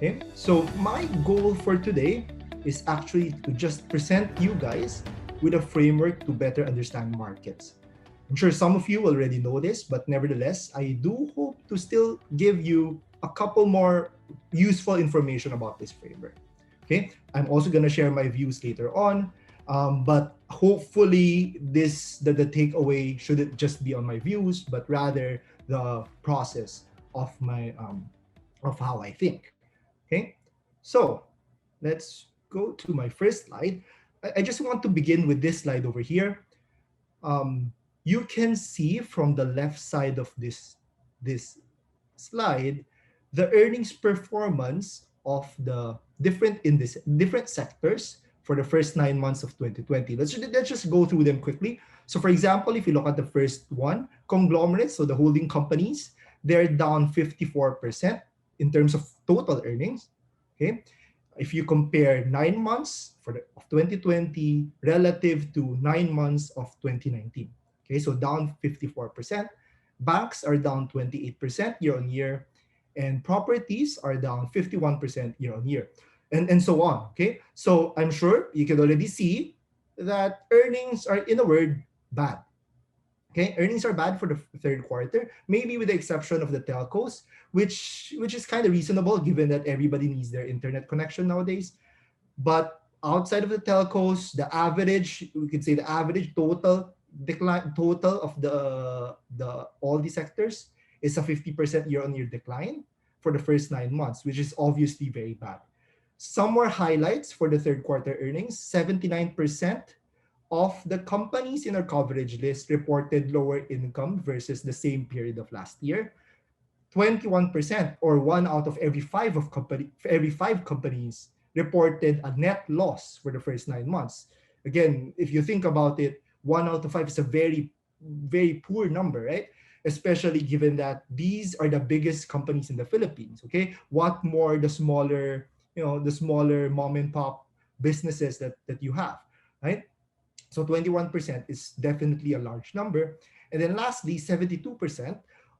Okay, so my goal for today is actually to just present you guys with a framework to better understand markets. I'm sure some of you already know this, but nevertheless, I do hope to still give you a couple more useful information about this framework. Okay, I'm also going to share my views later on, but hopefully the takeaway shouldn't just be on my views, but rather the process of my of how I think. Okay, so let's go to my first slide. I just want to begin with this slide over here. um, you can see from the left side of this slide the earnings performance of the different sectors for the first 9 months of 2020. Let's just go through them quickly. So for example, if you look at the first one, conglomerates, so the holding companies, they're down 54% in terms of total earnings. Okay, if you compare 9 months of 2020 relative to 9 months of 2019. Okay, so down 54%. Banks are down 28% year on year, and properties are down 51% year on year, and so on. Okay, so I'm sure you can already see that earnings are, in a word, bad. Okay, earnings are bad for the third quarter, maybe with the exception of the telcos, which is kind of reasonable given that everybody needs their internet connection nowadays. But outside of the telcos, the average, we could say the average total decline total of the all the sectors is a 50% year-on-year decline for the first 9 months, which is obviously very bad. Some more highlights for the third quarter earnings: 79% of the companies in our coverage list reported lower income versus the same period of last year. 21%, or one out of every five companies, reported a net loss for the first 9 months. Again, if you think about it, one out of five is a very poor number, right? Especially given that these are the biggest companies in the Philippines. Okay, what more the smaller, the smaller mom and pop businesses that you have, right? So 21% is definitely a large number. And then lastly, 72%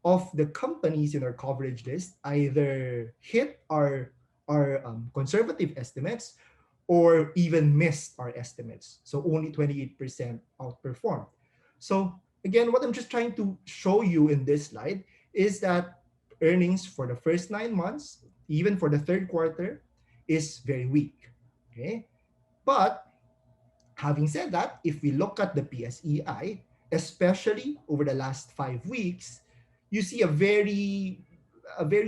of the companies in our coverage list either hit our conservative estimates or even missed our estimates. So only 28% outperformed. So again, what I'm just trying to show you in this slide is that earnings for the first 9 months, even for the third quarter, is very weak. Okay, but having said that, if we look at the PSEi, especially over the last 5 weeks, you see a very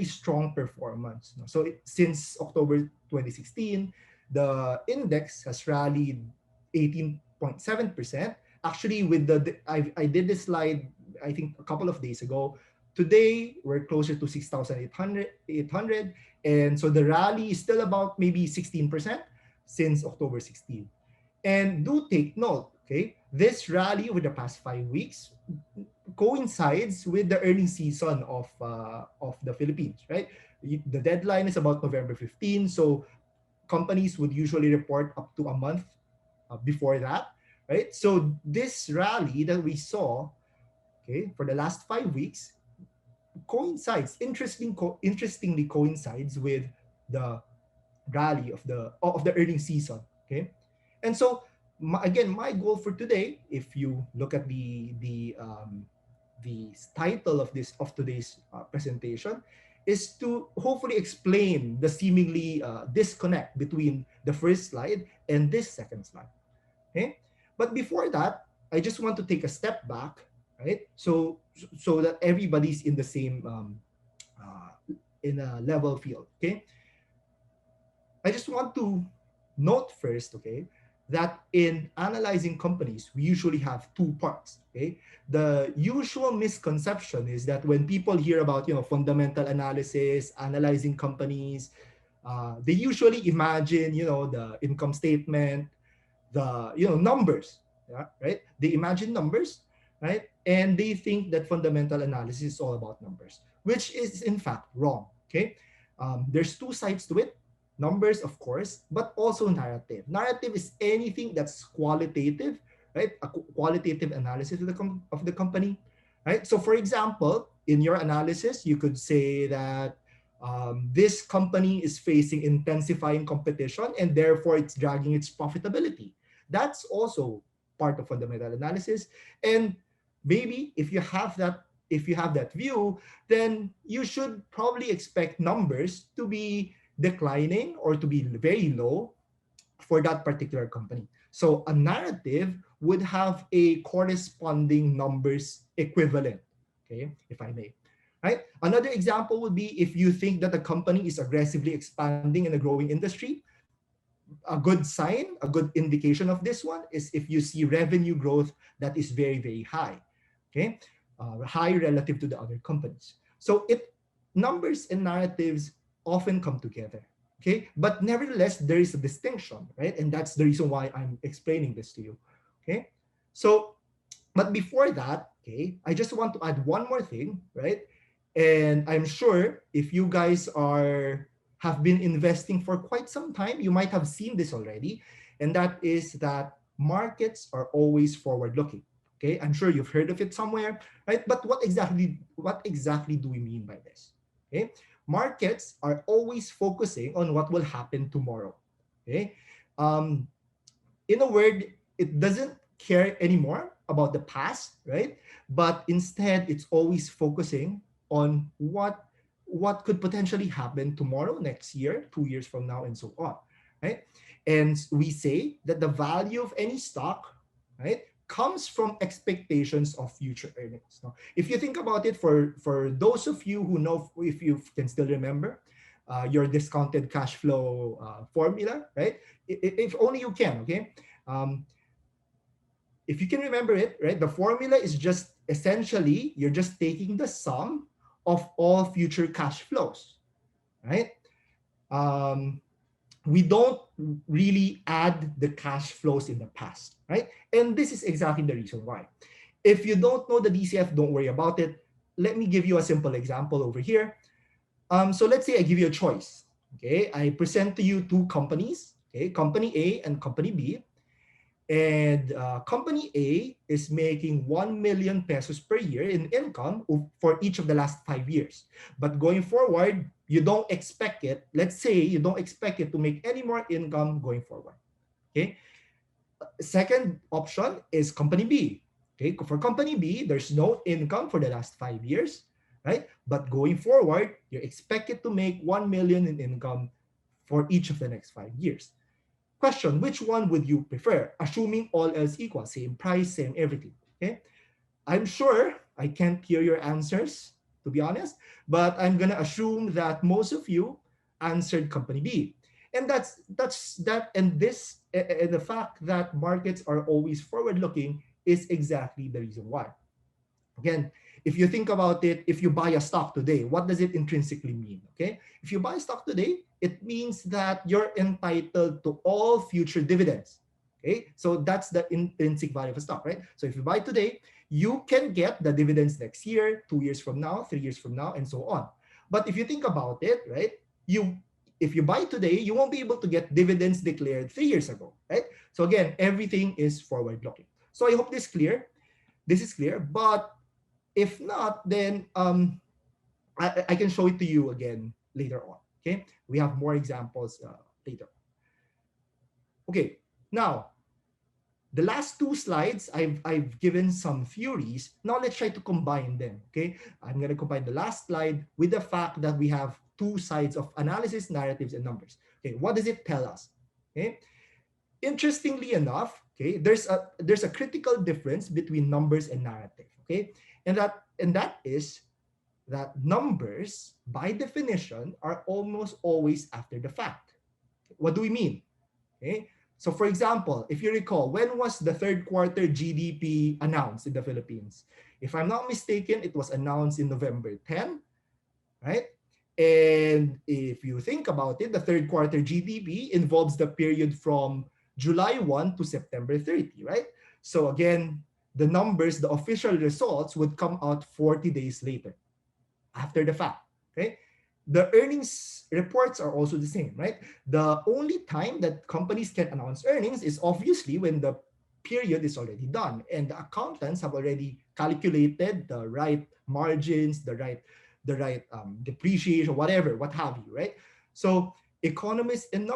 strong performance. So since October 2016, the index has rallied 18.7%. Actually, I did this slide, I think, a couple of days ago. Today, we're closer to 6,800, and so the rally is still about maybe 16% since October 16. And do take note, okay, this rally over the past 5 weeks coincides with the earnings season of the Philippines, right? The deadline is about November 15, so companies would usually report up to a month before that, right? So this rally that we saw, okay, for the last 5 weeks interestingly coincides with the rally of the earnings season, okay? And so again, my goal for today, if you look at the title of today's presentation, is to hopefully explain the seemingly disconnect between the first slide and this second slide. Okay, but before that, I just want to take a step back, right? So that everybody's in the same in a level field. Okay, I just want to note first, okay, that in analyzing companies, we usually have two parts. Okay, the usual misconception is that when people hear about fundamental analysis, analyzing companies, they usually imagine the income statement, the numbers, yeah, right? They imagine numbers, right? And they think that fundamental analysis is all about numbers, which is in fact wrong. Okay, there's two sides to it: numbers, of course, but also narrative. Narrative is anything that's qualitative, right? A qualitative analysis of the company, right? So, for example, in your analysis, you could say that This company is facing intensifying competition and therefore it's dragging its profitability. That's also part of fundamental analysis. And maybe if you have that view, then you should probably expect numbers to be declining or to be very low for that particular company. So a narrative would have a corresponding numbers equivalent, okay, if I may. Right? Another example would be if you think that a company is aggressively expanding in a growing industry, a good sign, a good indication of this one is if you see revenue growth that is very, very high, okay, high relative to the other companies. So numbers and narratives often come together, okay, but nevertheless there is a distinction, right? And that's the reason why I'm explaining this to you, okay. So, but before that, okay, I just want to add one more thing, right? And I'm sure if you guys have been investing for quite some time, you might have seen this already, and that is that markets are always forward-looking. Okay, I'm sure you've heard of it somewhere, right? But what exactly do we mean by this? Okay, markets are always focusing on what will happen tomorrow. Okay, um, in a word, it doesn't care anymore about the past, right? But instead, it's always focusing on what could potentially happen tomorrow, next year, 2 years from now, and so on, right? And we say that the value of any stock, right, comes from expectations of future earnings. Now, if you think about it, for those of you who know, if you can still remember, your discounted cash flow formula, right? If only you can, okay? Um, if you can remember it, right, the formula is just essentially you're just taking the sum of all future cash flows, right? Um, we don't really add the cash flows in the past, right? And this is exactly the reason why. If you don't know the DCF, don't worry about it. Let me give you a simple example over here. So let's say I give you a choice. Okay, I present to you two companies, okay, company A and company B. And company A is making 1 million pesos per year in income for each of the last 5 years. But going forward, you don't expect it. Let's say you don't expect it to make any more income going forward. Okay. Second option is company B. Okay. For company B, there's no income for the last 5 years, right? But going forward, you expect it to make 1 million in income for each of the next 5 years. Question, which one would you prefer? Assuming all else equal, same price, same everything. Okay. I'm sure I can't hear your answers, to be honest, but I'm gonna assume that most of you answered company B. And and the fact that markets are always forward looking is exactly the reason why. Again, if you think about it, if you buy a stock today, what does it intrinsically mean? Okay, if you buy stock today, it means that you're entitled to all future dividends. Okay, so that's the intrinsic value of a stock, right? So if you buy today, you can get the dividends next year, 2 years from now, 3 years from now, and so on. But if you think about it, right, if you buy today, you won't be able to get dividends declared 3 years ago, right? So again, everything is forward looking. So I hope this clear. This is clear, but if not, then I can show it to you again later on. Okay, we have more examples later. Okay, now the last two slides I've given some theories. Now let's try to combine them. Okay, I'm gonna combine the last slide with the fact that we have two sides of analysis, narratives, and numbers. Okay, what does it tell us? Okay, interestingly enough, okay, there's a critical difference between numbers and narrative. Okay, and that is that numbers, by definition, are almost always after the fact. What do we mean? Okay. So for example, if you recall, when was the third quarter GDP announced in the Philippines? If I'm not mistaken, it was announced in November 10, right? And if you think about it, the third quarter GDP involves the period from July 1 to September 30, right? So again, the numbers, the official results would come out 40 days later, after the fact, okay? The earnings reports are also the same, right? The only time that companies can announce earnings is obviously when the period is already done and the accountants have already calculated the right margins, the right the right depreciation, whatever, what have you, right? So economists and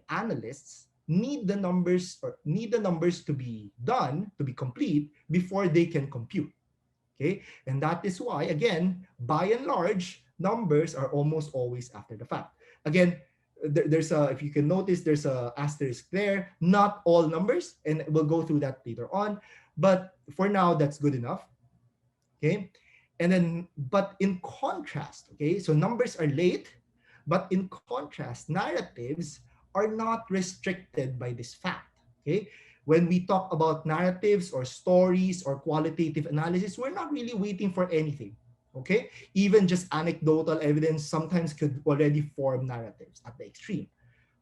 analysts need the numbers to be done, to be complete before they can compute. Okay, and that is why, again, by and large, numbers are almost always after the fact. Again, there's a, if you can notice, there's a asterisk there. Not all numbers, and we'll go through that later on. But for now, that's good enough. Okay, and then, but in contrast, okay, so numbers are late, but in contrast, narratives are not restricted by this fact. Okay, when we talk about narratives or stories or qualitative analysis, we're not really waiting for anything. Okay, even just anecdotal evidence sometimes could already form narratives at the extreme.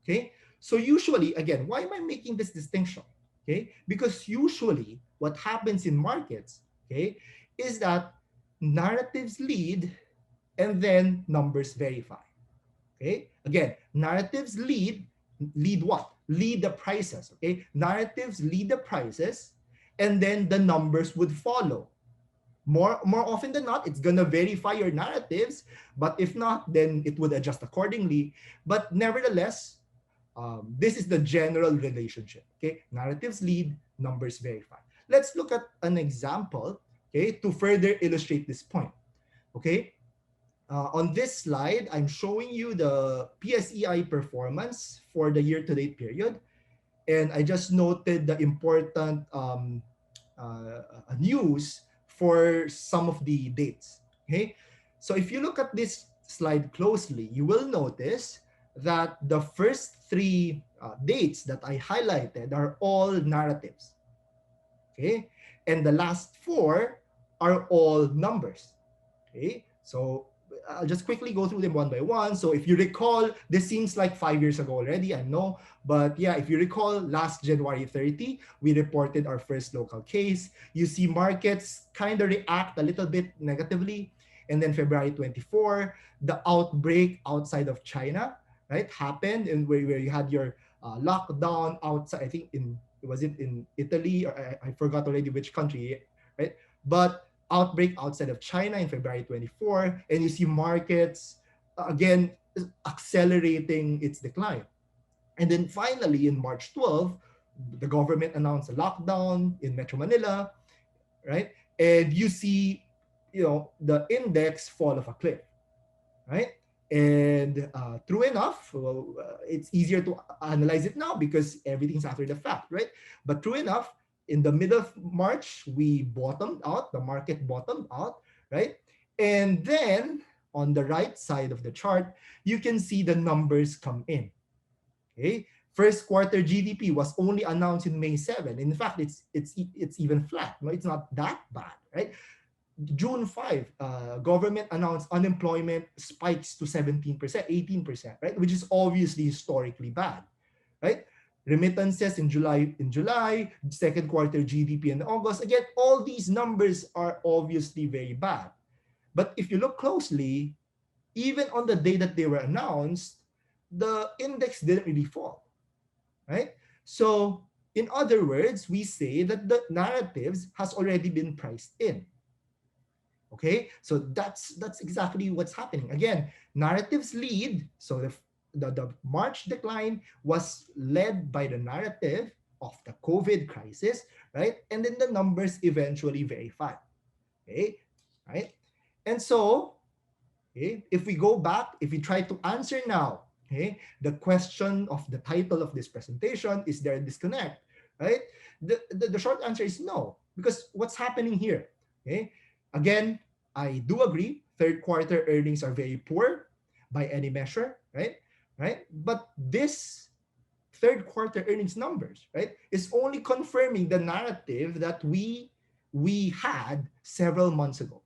Okay, so usually, again, why am I making this distinction? Okay, because usually what happens in markets, okay, is that narratives lead and then numbers verify. Okay, again, narratives lead what? Lead the prices. Okay, narratives lead the prices, and then the numbers would follow. More often than not, it's gonna verify your narratives, but if not, then it would adjust accordingly. But nevertheless, this is the general relationship. Okay, narratives lead, numbers verify. Let's look at an example, okay, to further illustrate this point. Okay, on this slide, I'm showing you the PSEi performance for the year-to-date period, and I just noted the important news for some of the dates. Okay, so if you look at this slide closely, you will notice that the first three dates that I highlighted are all narratives. Okay, and the last four are all numbers. Okay, so I'll just quickly go through them one by one. So if you recall, this seems like 5 years ago already, I know. But yeah, if you recall, last January 30, we reported our first local case. You see markets kind of react a little bit negatively. And then February 24, the outbreak outside of China, right, happened, and where you had your lockdown outside, I think was it in Italy, or I forgot already which country, right? But outbreak outside of China in February 24, and you see markets again accelerating its decline. And then finally, in March 12, the government announced a lockdown in Metro Manila, right? And you see, the index fall off a cliff, right? And true enough, well, it's easier to analyze it now because everything's after the fact, right? But true enough, in the middle of March, we bottomed out, the market bottomed out, right? And then on the right side of the chart, you can see the numbers come in. Okay, first quarter GDP was only announced in May 7. In fact, it's even flat. No, it's not that bad, right? June 5, government announced unemployment spikes to 17%, 18%, right? Which is obviously historically bad, right? Remittances in July, second quarter GDP in August. Again, all these numbers are obviously very bad. But if you look closely, even on the day that they were announced, the index didn't really fall, right? So, in other words, we say that the narratives has already been priced in. Okay, so that's exactly what's happening. Again, narratives lead. So the March decline was led by the narrative of the COVID crisis, right? And then the numbers eventually verify. Okay, right? And so, okay, if we go back, if we try to answer now, okay, the question of the title of this presentation, is there a disconnect, right? The short answer is no, because what's happening here? Okay, again, I do agree, third quarter earnings are very poor by any measure, right? Right? But this third quarter earnings numbers, right, is only confirming the narrative that we had several months ago,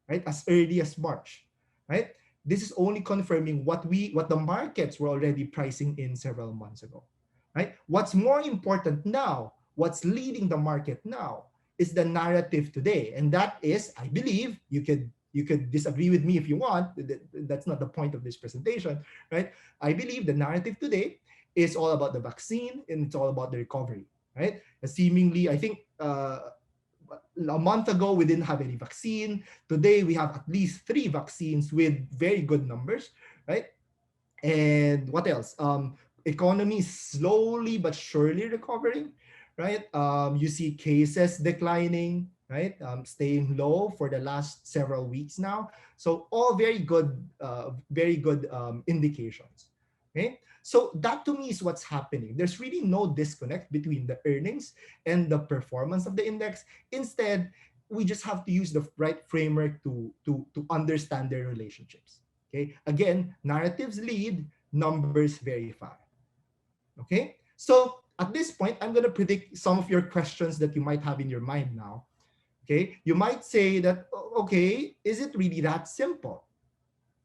right? As early as March, right? This is only confirming what the markets were already pricing in several months ago, right? What's more important now, what's leading the market now, is the narrative today, and that is, I believe, you could disagree with me if you want. That's not the point of this presentation, right? I believe the narrative today is all about the vaccine and it's all about the recovery, right? Seemingly, I think a month ago, we didn't have any vaccine. Today, we have at least 3 vaccines with very good numbers, right? And what else? Economy is slowly but surely recovering, right? You see cases declining, right? Staying low for the last several weeks now. So all very good indications. Okay. So that to me is what's happening. There's really no disconnect between the earnings and the performance of the index. Instead, we just have to use the right framework to understand their relationships. Okay. Again, narratives lead, numbers verify. Okay. So at this point, I'm going to predict some of your questions that you might have in your mind now. Okay. You might say that, okay, is it really that simple?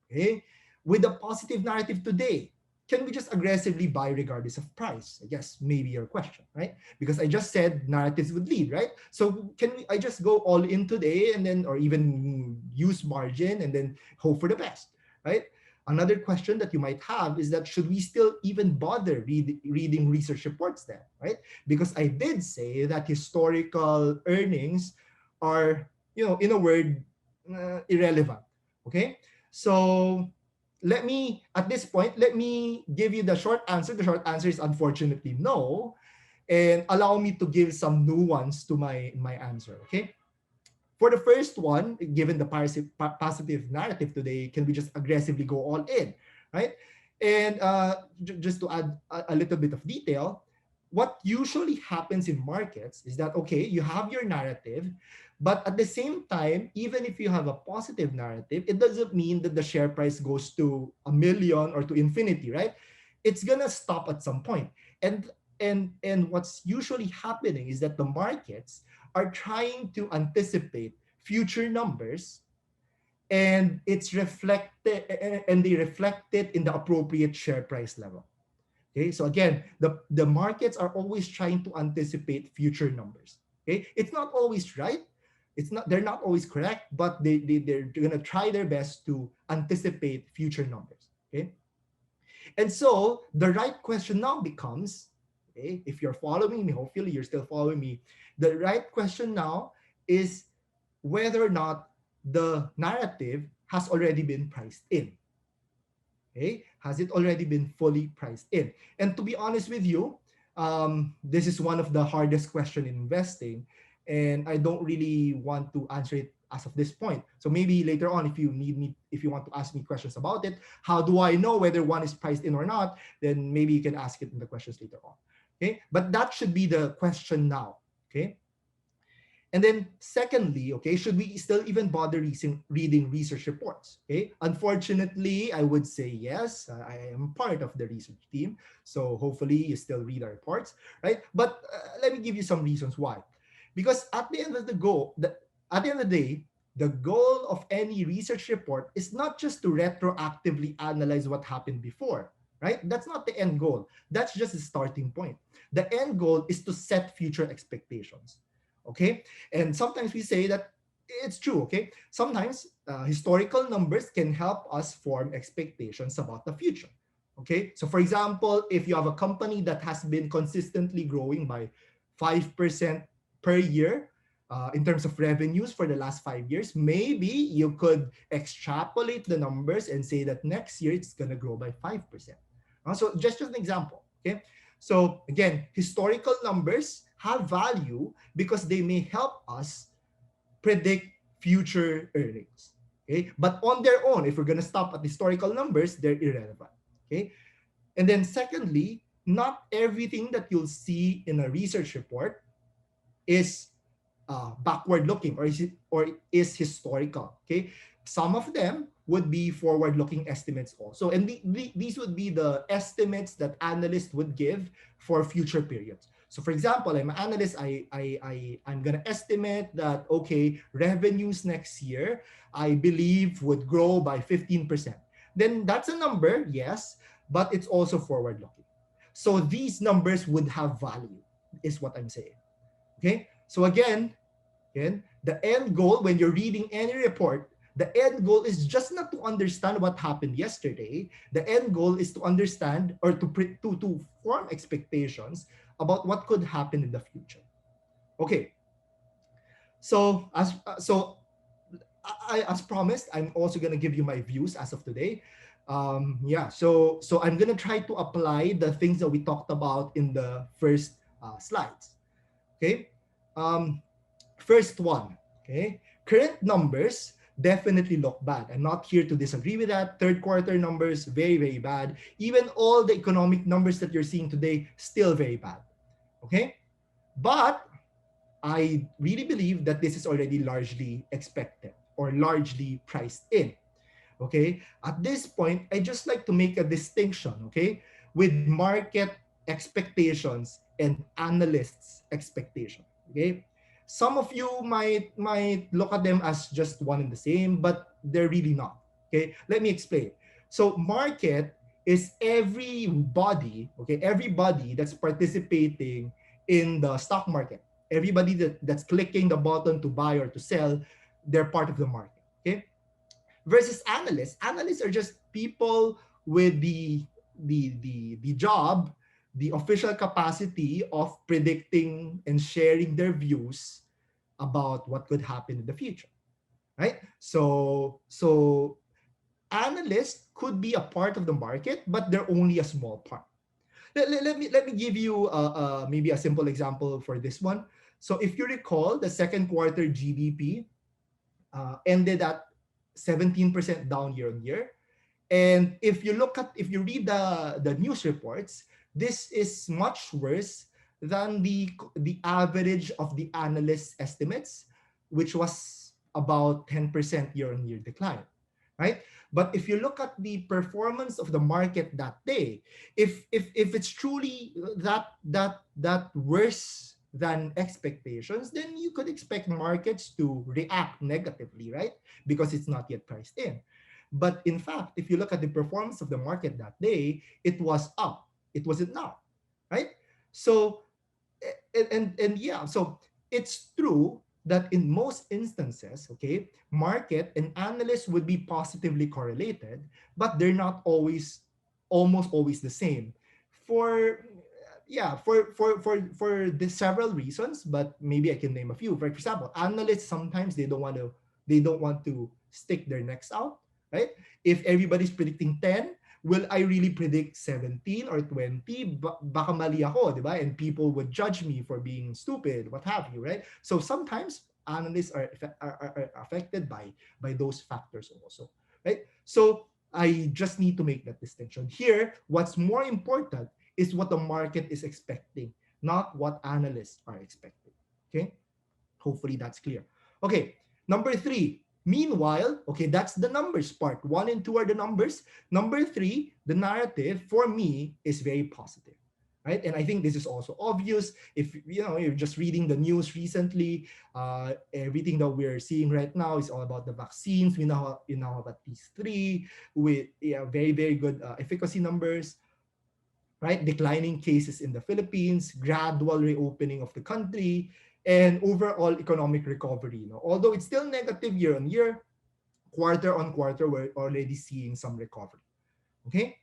Okay. With a positive narrative today, can we just aggressively buy regardless of price? I guess maybe your question, right? Because I just said narratives would lead, right? So I just go all in today and then, or even use margin and then hope for the best, right? Another question that you might have is that should we still even bother reading research reports then, right? Because I did say that historical earnings are, in a word, irrelevant, okay? So at this point, let me give you the short answer. The short answer is unfortunately no. And allow me to give some nuance to my answer, okay? For the first one, given the positive narrative today, can we just aggressively go all in, right? And just to add a little bit of detail, what usually happens in markets is that, okay, you have your narrative, but at the same time, even if you have a positive narrative, it doesn't mean that the share price goes to a million or to infinity, right? It's gonna stop at some point. And what's usually happening is that the markets are trying to anticipate future numbers, and they reflect it in the appropriate share price level. Okay, so again, the markets are always trying to anticipate future numbers. Okay, it's not always right. They're not always correct, but they're gonna try their best to anticipate future numbers. Okay. And so the right question now becomes, okay, if you're following me, hopefully you're still following me, the right question now is whether or not the narrative has already been priced in. Okay? Has it already been fully priced in? And to be honest with you, this is one of the hardest questions in investing, and I don't really want to answer it as of this point. So maybe later on, if you want to ask me questions about it, how do I know whether one is priced in or not? Then maybe you can ask it in the questions later on. Okay, but that should be the question now. Okay. And then secondly, okay, should we still even bother reading research reports? Okay, unfortunately, I would say yes. I am part of the research team, so hopefully you still read our reports, right? But let me give you some reasons why. Because at the end of the day, the goal of any research report is not just to retroactively analyze what happened before, right? That's not the end goal. That's just the starting point. The end goal is to set future expectations. Okay, and sometimes we say that it's true. Okay, sometimes historical numbers can help us form expectations about the future. Okay, so for example, if you have a company that has been consistently growing by 5% per year in terms of revenues for the last 5 years, maybe you could extrapolate the numbers and say that next year it's going to grow by 5%. So just an example. Okay, so again, historical numbers have value because they may help us predict future earnings. Okay, but on their own, if we're going to stop at historical numbers, they're irrelevant. Okay, and then secondly, not everything that you'll see in a research report is backward looking or is historical. Okay, some of them would be forward looking estimates also, and these would be the estimates that analysts would give for future periods. So for example, I'm an analyst. I'm gonna estimate that, okay, revenues next year I believe would grow by 15%. Then that's a number, yes, but it's also forward looking. So these numbers would have value, is what I'm saying. Okay, so again, the end goal when you're reading any report, the end goal is just not to understand what happened yesterday. The end goal is to understand or to form expectations about what could happen in the future. Okay. So as promised, I'm also gonna give you my views as of today. Yeah, so I'm gonna try to apply the things that we talked about in the first slides. Okay, um, first one. Okay, current numbers definitely look bad. I'm not here to disagree with that. Third quarter numbers very bad. Even all the economic numbers that you're seeing today still very bad. Okay, but I really believe that this is already largely expected or largely priced in. Okay, at this point, I just like to make a distinction, okay, with market expectations and analysts' expectation. Okay, some of you might look at them as just one and the same, but they're really not. Okay, let me explain. So market is everybody that's participating in the stock market, everybody that's clicking the button to buy or to sell, they're part of the market. Okay, versus analysts. Analysts are just people with the job, the official capacity of predicting and sharing their views about what could happen in the future, right? So analysts could be a part of the market, but they're only a small part. Let me give you maybe a simple example for this one. So if you recall, the second quarter GDP ended at 17% down year on year. And if you read the news reports, this is much worse than the average of the analysts' estimates, which was about 10% year on year decline, right? But if you look at the performance of the market that day, if it's truly that worse than expectations, then you could expect markets to react negatively, right? Because it's not yet priced in. But in fact, if you look at the performance of the market that day, it was up. It wasn't down, right? So and yeah, so it's true that in most instances, okay, market and analysts would be positively correlated, but they're not always, almost always the same. For yeah, for the several reasons, but maybe I can name a few. For example, analysts sometimes they don't want to stick their necks out, right? If everybody's predicting 10, will I really predict 17 or 20? Baka mali ako, di ba? And people would judge me for being stupid, what have you, right? So sometimes analysts are affected by those factors also, right? So I just need to make that distinction. Here, what's more important is what the market is expecting, not what analysts are expecting. Okay? Hopefully that's clear. Okay, number three. Meanwhile, okay, that's the numbers part. One and two are the numbers. Number three, the narrative for me is very positive. Right? And I think this is also obvious. If you're just reading the news recently, everything that we're seeing right now is all about the vaccines. We now have at least three with very good efficacy numbers, right? Declining cases in the Philippines, gradual reopening of the country, and overall economic recovery. Although it's still negative year on year, quarter on quarter, we're already seeing some recovery. Okay.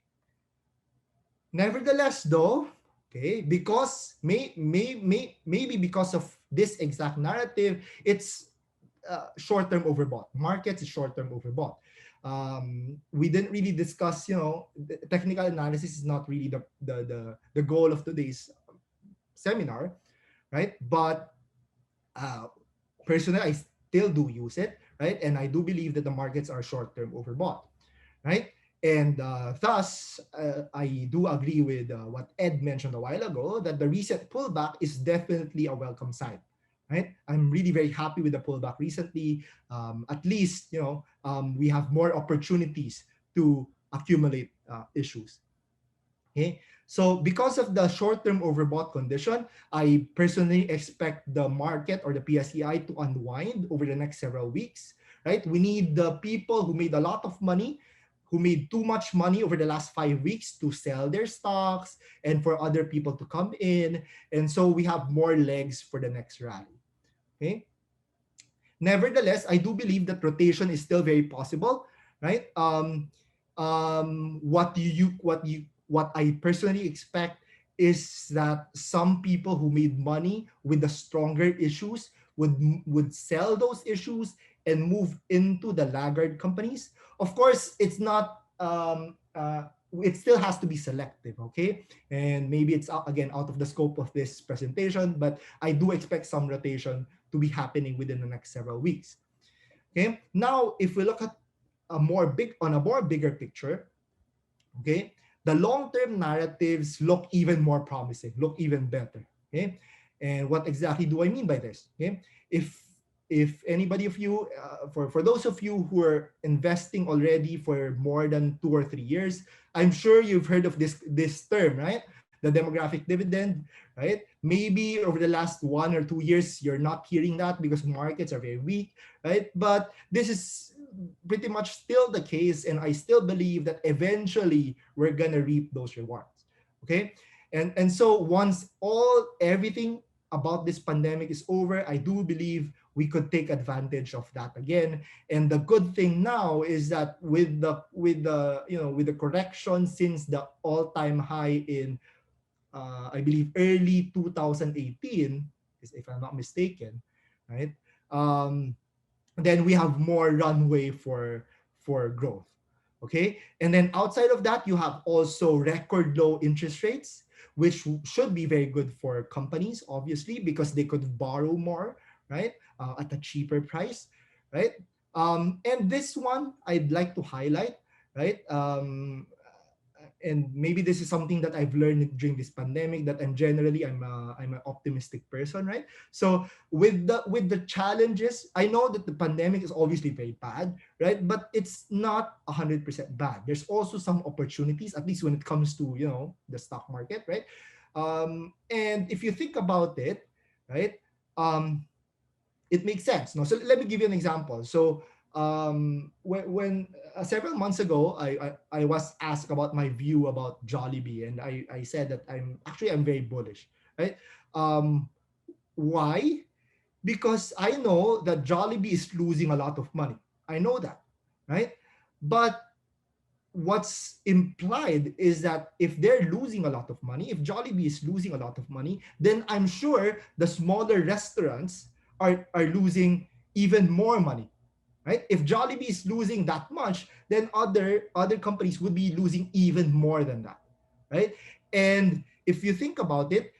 Nevertheless, though, okay, because maybe because of this exact narrative, it's short-term overbought. Markets is short-term overbought. We didn't really discuss, the technical analysis is not really the goal of today's seminar, right? But uh, personally, I still do use it, right? And I do believe that the markets are short-term overbought, right? And thus, I do agree with what Ed mentioned a while ago, that the recent pullback is definitely a welcome sign, right? I'm really very happy with the pullback recently. At least, we have more opportunities to accumulate issues. Okay. So because of the short-term overbought condition, I personally expect the market or the PSEi to unwind over the next several weeks. Right? We need the people who made a lot of money, who made too much money over the last 5 weeks to sell their stocks and for other people to come in. And so we have more legs for the next rally. Okay. Nevertheless, I do believe that rotation is still very possible, right? What I personally expect is that some people who made money with the stronger issues would sell those issues and move into the laggard companies. Of course, it's not. It still has to be selective, okay? And maybe it's again out of the scope of this presentation, but I do expect some rotation to be happening within the next several weeks. Okay. Now, if we look at a more bigger picture, okay, the long-term narratives look even more promising, look even better. Okay, and what exactly do I mean by this? Okay, if if anybody of you, for those of you who are investing already for more than 2 or 3 years, I'm sure you've heard of this term, right? The demographic dividend, right? Maybe over the last 1 or 2 years, you're not hearing that because markets are very weak, right? But this is pretty much still the case, and I still believe that eventually we're gonna reap those rewards. Okay, and so once everything about this pandemic is over, I do believe we could take advantage of that again. And the good thing now is that with the correction since the all-time high in I believe early 2018, if I'm not mistaken, right? Um, then we have more runway for growth. Okay, and then outside of that, you have also record low interest rates, which should be very good for companies, obviously, because they could borrow more, right, at a cheaper price, right? And this one I'd like to highlight, right? And maybe this is something that I've learned during this pandemic, that I'm an optimistic person, right? So with the challenges, I know that the pandemic is obviously very bad, right? But it's not 100% bad. There's also some opportunities, at least when it comes to the stock market, right? And if you think about it, right, um, it makes sense. No, so let me give you an example. So when several months ago, I was asked about my view about Jollibee, and I said that I'm very bullish, right? Um, why? Because I know that Jollibee is losing a lot of money. I know that, right? But what's implied is that if they're losing a lot of money, if Jollibee is losing a lot of money, then I'm sure the smaller restaurants are losing even more money, right? If Jollibee is losing that much, then other companies would be losing even more than that, right? And if you think about it,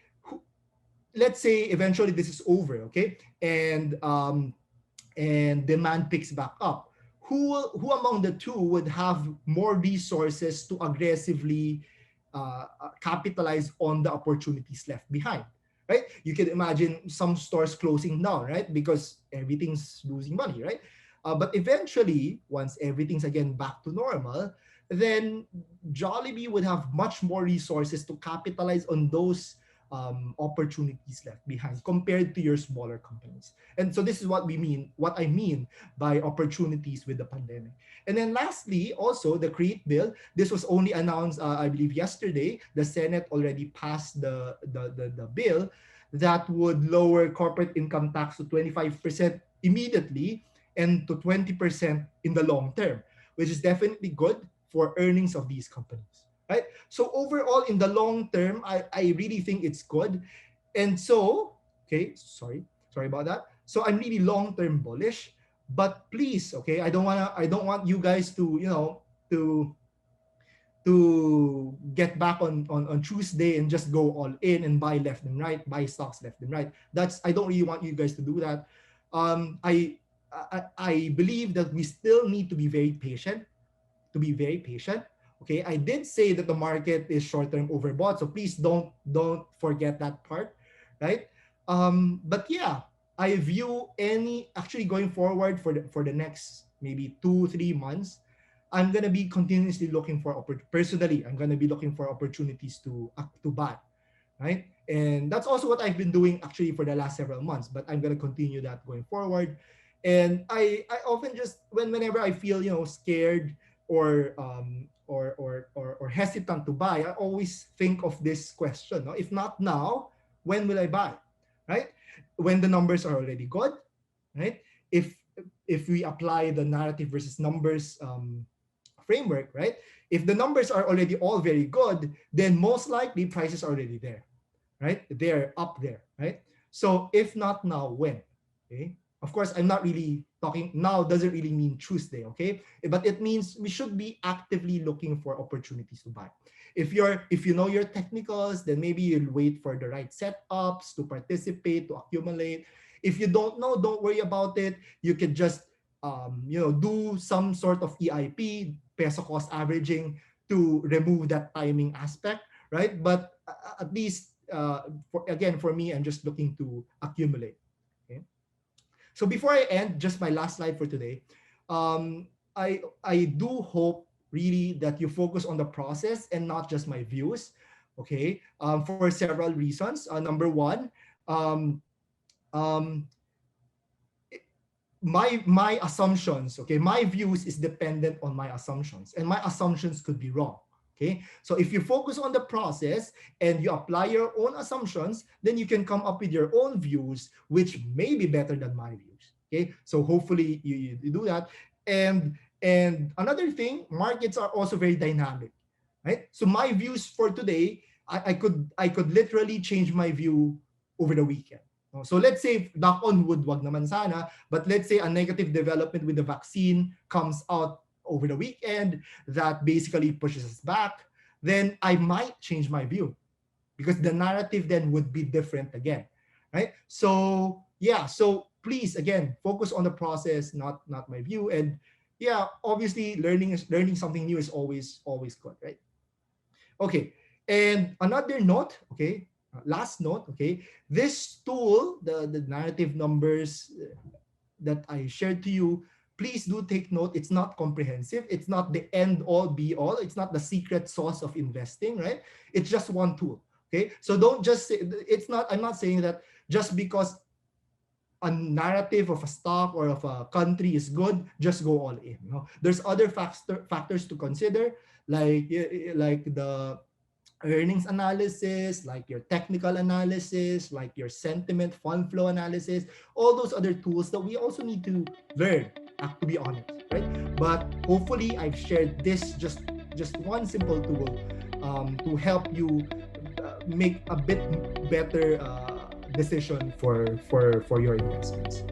let's say eventually this is over, okay, and demand picks back up, who among the two would have more resources to aggressively capitalize on the opportunities left behind, right? You can imagine some stores closing down, right, because everything's losing money, right? But eventually, once everything's again back to normal, then Jollibee would have much more resources to capitalize on those opportunities left behind compared to your smaller companies. And so this is what I mean by opportunities with the pandemic. And then lastly, also the CREATE bill. This was only announced, I believe, yesterday. The Senate already passed the bill that would lower corporate income tax to 25% immediately and to 20% in the long term, which is definitely good for earnings of these companies. Right? So overall, in the long term, I really think it's good. And so, okay, sorry about that. So I'm really long term bullish, but please, okay, I don't want you guys to to get back on Tuesday and just go all in and buy left and right, buy stocks left and right. I don't really want you guys to do that. I believe that we still need to be very patient, Okay, I did say that the market is short-term overbought, so please don't forget that part, right? But yeah, I view actually going forward for the next maybe 2-3 months, I'm gonna be continuously looking for personally. I'm gonna be looking for opportunities to buy, right? And that's also what I've been doing actually for the last several months. But I'm gonna continue that going forward. And I often just whenever I feel scared or hesitant to buy, I always think of this question: no? If not now, when will I buy? Right? When the numbers are already good, right? If if we apply the narrative versus numbers framework, right? If the numbers are already all very good, then most likely prices are already there, right? They're up there, right? So if not now, when? Okay. Of course, I'm not really talking now, doesn't really mean Tuesday, okay? But it means we should be actively looking for opportunities to buy. If you know your technicals, then maybe you'll wait for the right setups to participate, to accumulate. If you don't know, don't worry about it. You can just do some sort of EIP, peso cost averaging, to remove that timing aspect, right? But at least for me, I'm just looking to accumulate. Okay. So before I end, just my last slide for today. I do hope really that you focus on the process and not just my views. Okay, for several reasons. Number one, um, um, my assumptions, okay, my views is dependent on my assumptions, and my assumptions could be wrong. Okay, so if you focus on the process and you apply your own assumptions, then you can come up with your own views, which may be better than my views. Okay, so hopefully you do that. And another thing, markets are also very dynamic, right? So my views for today, I could literally change my view over the weekend. So let's say, knock on wood, wag naman sana, but let's say a negative development with the vaccine comes out over the weekend that basically pushes us back, then I might change my view because the narrative then would be different again, right? So yeah, so please again focus on the process, not my view. And yeah, obviously learning something new is always good, right? Okay. And another note, okay, last note, okay, this tool, the narrative numbers that I shared to you, please do take note. It's not comprehensive. It's not the end all be all. It's not the secret sauce of investing, right? It's just one tool. Okay. So don't just say, it's not, I'm not saying that just because a narrative of a stock or of a country is good, just go all in. There's other factors to consider, like the earnings analysis, like your technical analysis, like your sentiment, fund flow analysis, all those other tools that we also need to learn, to be honest, right? But hopefully I've shared this just one simple tool to help you make a bit better decision for your investments.